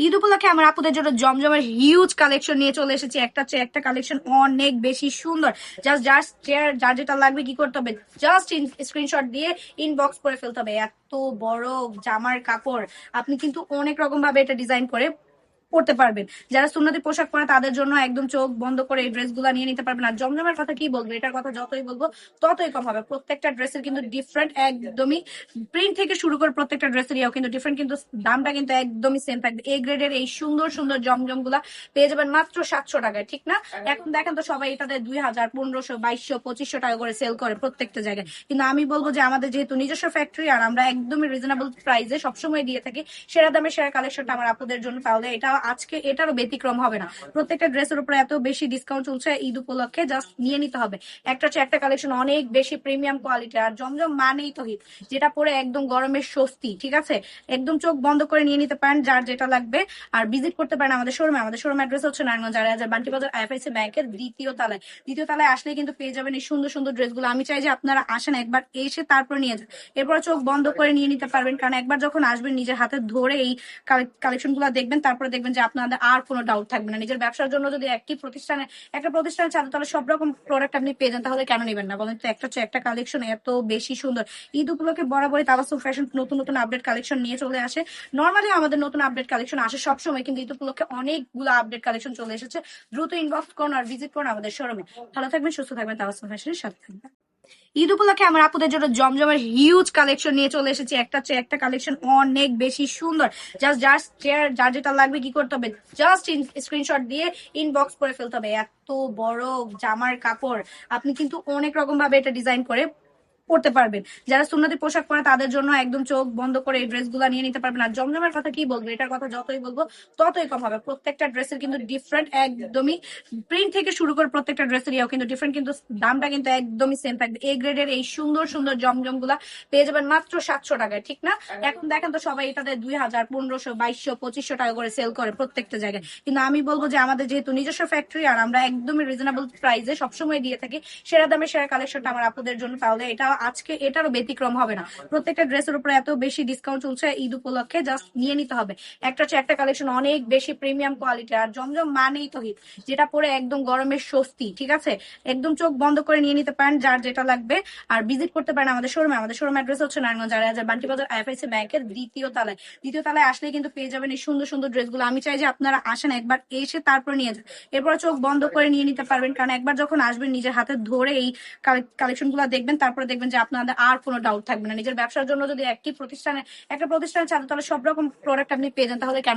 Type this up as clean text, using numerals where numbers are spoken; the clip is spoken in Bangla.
ঈদ উপলক্ষে আমার আপুদের জন্য জমজমের হিউজ কালেকশন নিয়ে চলে এসেছি। একটা চেয়ে একটা কালেকশন অনেক বেশি সুন্দর। জাস্ট জাস্ট যার যেটা লাগবে কি করতে হবে, জাস্ট স্ক্রিনশট দিয়ে ইনবক্স করে ফেলতে হবে। এত বড় জামার কাপড় আপনি কিন্তু অনেক রকম ভাবে এটা ডিজাইন করে পড়তে পারবেন। যারা সুন্নতি পোশাক পরে তাদের জন্য একদম চোখ বন্ধ করে এই ড্রেস গুলা নিয়ে নিতে পারবেন। আর জমজমের কথা কি বলবো, এটার কথা যতই বলবো ততই কম হবে। প্রত্যেকটা ড্রেসের কিন্তু ডিফারেন্ট, একদমই প্রিন্ট থেকে শুরু করে প্রত্যেকটা ড্রেসের ইয়াও কিন্তু ডিফারেন্ট, কিন্তু দামটা কিন্তু একদমই সেম থাকবে। এ গ্রেডের এই সুন্দর সুন্দর জমজম গুলা পেয়ে যাবেন মাত্র 700 টাকায়, ঠিক না? এখন দেখেন তো সবাই এটাতে 2000, 1500, 2200, 2500 টাকা করে সেল করে প্রত্যেকটা জায়গায়, কিন্তু আমি বলবো যে আমাদের যেহেতু নিজস্ব ফ্যাক্টরি আর আমরা একদমই রিজনেবল প্রাইসে সবসময় দিয়ে থাকি সেরা দামে সেরা কালেকশনটা আমার আপুদের জন্য, তাহলে এটা আজকে এটারও ব্যতিক্রম হবে না। প্রত্যেকটা ড্রেসের উপরে এত বেশি ডিসকাউন্ট চলছে ঈদ উপলক্ষে, জাস্ট নিয়ে নিতে হবে। একটা হচ্ছে একটা কালেকশন অনেক বেশি প্রিমিয়াম কোয়ালিটি। আর জমজম মানেই তো হিট, যেটা পরে একদম গরমের স্বস্তি, ঠিক আছে? একদম চোখ বন্ধ করে নিয়ে নিতে পারেন যার যেটা লাগবে। আর ভিজিট করতে পারেন আমাদের শোরুমে। আমাদের শোরুম অ্যাড্রেস হচ্ছে নারায়ণগঞ্জ 4000 বান্টি বাজার আইএফআইসি ব্যাংকের দ্বিতীয় তলায়। দ্বিতীয় তলায় আসলে কিন্তু পেয়ে যাবেন এই সুন্দর সুন্দর ড্রেসগুলো। আমি চাই যে আপনারা আসেন, একবার এসে তারপর নিয়ে যান, এরপর চোখ বন্ধ করে নিয়ে নিতে পারবেন। কারণ একবার যখন আসবেন নিজের হাতে ধরে এই কালেকশন গুলো দেখবেন, তারপরে দেখবেন যে আপনাদের আর কোনো ডাউট থাকবে না। নিজের ব্যবসার জন্য যদি একটা প্রতিষ্ঠানে চান তাহলে সব রকম প্রোডাক্ট আপনি পেয়ে যান, তাহলে কেন নেবেন না বলেন তো? একটা হচ্ছে একটা কালেকশন এত বেশি সুন্দর। ঈদ উপলক্ষে বরাবরই তাবাসসুম ফ্যাশন নতুন নতুন আপডেট কালেকশন নিয়ে চলে আসে। নর্মালি আমাদের নতুন আপডেট কালেকশন আসে সবসময়, কিন্তু ঈদ উপলক্ষে অনেকগুলো আপডেট কালেকশন চলে এসেছে। দ্রুত ইনবক্স করুন আর ভিজিট করুন আমাদের শোরুমে। ভালো থাকবেন, সুস্থ থাকবেন, তাবাসসুম ফ্যাশনের সাথে থাকবেন। ঈদ উপলক্ষে আমার আপুদের জন্য জমজমের হিউজ কালেকশন নিয়ে চলে এসেছি। একটা চেয়ে একটা কালেকশন অনেক বেশি সুন্দর। জাস্ট জাস্ট যার যেটা লাগবে কি করতে হবে, জাস্ট স্ক্রিনশট দিয়ে ইনবক্স করে ফেলতে হবে। এত বড় জামার কাপড় আপনি কিন্তু অনেক রকম ভাবে এটা ডিজাইন করে পড়তে পারবেন। যারা সুন্নতি পোশাক পরে তাদের জন্য একদম চোখ বন্ধ করে এই ড্রেস গুলা নিয়ে নিতে পারবেন। আর জমজমের কথা কি বলবো, এটার কথা যতই বলবো ততই কম হবে। প্রত্যেকটা ড্রেসের কিন্তু ডিফারেন্ট, একদমই প্রিন্ট থেকে শুরু করে প্রত্যেকটা ড্রেসের ইয়াও কিন্তু ডিফারেন্ট, কিন্তু দামটা কিন্তু একদমই সেম থাকবে। এ গ্রেডের এই সুন্দর সুন্দর জমজম গুলা পেয়ে যাবেন মাত্র 700 টাকায়, ঠিক না? এখন দেখেন তো সবাই এটাতে 2000, 1500, 2200, 2500 টাকা করে সেল করে প্রত্যেকটা জায়গায়, কিন্তু আমি বলবো যে আমাদের যেহেতু নিজস্ব ফ্যাক্টরি আর আমরা একদমই রিজনেবল প্রাইসে সবসময় দিয়ে থাকি সেরা দামে সেরা কালেকশনটা আমার আপুদের জন্য, তাহলে এটা আজকে এটারও ব্যতিক্রম হবে না। প্রত্যেকটা ড্রেসের উপরে এত বেশি ডিসকাউন্ট চলছে ঈদ উপলক্ষে, জাস্ট নিয়ে নিতে হবে। একটা হচ্ছে একটা কালেকশন অনেক বেশি প্রিমিয়াম কোয়ালিটি। আর জমজম মানেই তো হিট, যেটা পরে একদম গরমের স্বস্তি, ঠিক আছে? একদম চোখ বন্ধ করে নিয়ে নিতে পারেন যার যেটা লাগবে। আর ভিজিট করতে পারেন আমাদের শোরুমে। আমাদের শোরুম অ্যাড্রেস হচ্ছে নারায়ণগঞ্জ 4000 বান্টি বাজার আইএফআইসি ব্যাংকের দ্বিতীয় তলায়। দ্বিতীয় তলায় আসলে কিন্তু পেয়ে যাবেন এই সুন্দর সুন্দর ড্রেসগুলো। আমি চাই যে আপনারা আসেন, একবার এসে তারপর নিয়ে যান, এরপর চোখ বন্ধ করে নিয়ে নিতে পারবেন। কারণ একবার যখন আসবেন নিজের হাতে ধরে এই কালেকশন গুলো দেখবেন, তারপরে দেখবেন যে আপনাদের আর কোনো ডাউট থাকবে না। নিজের ব্যবসার জন্য যদি একটা প্রতিষ্ঠানে চান তাহলে সব রকম প্রোডাক্ট আপনি পেয়ে যান, তাহলে কেন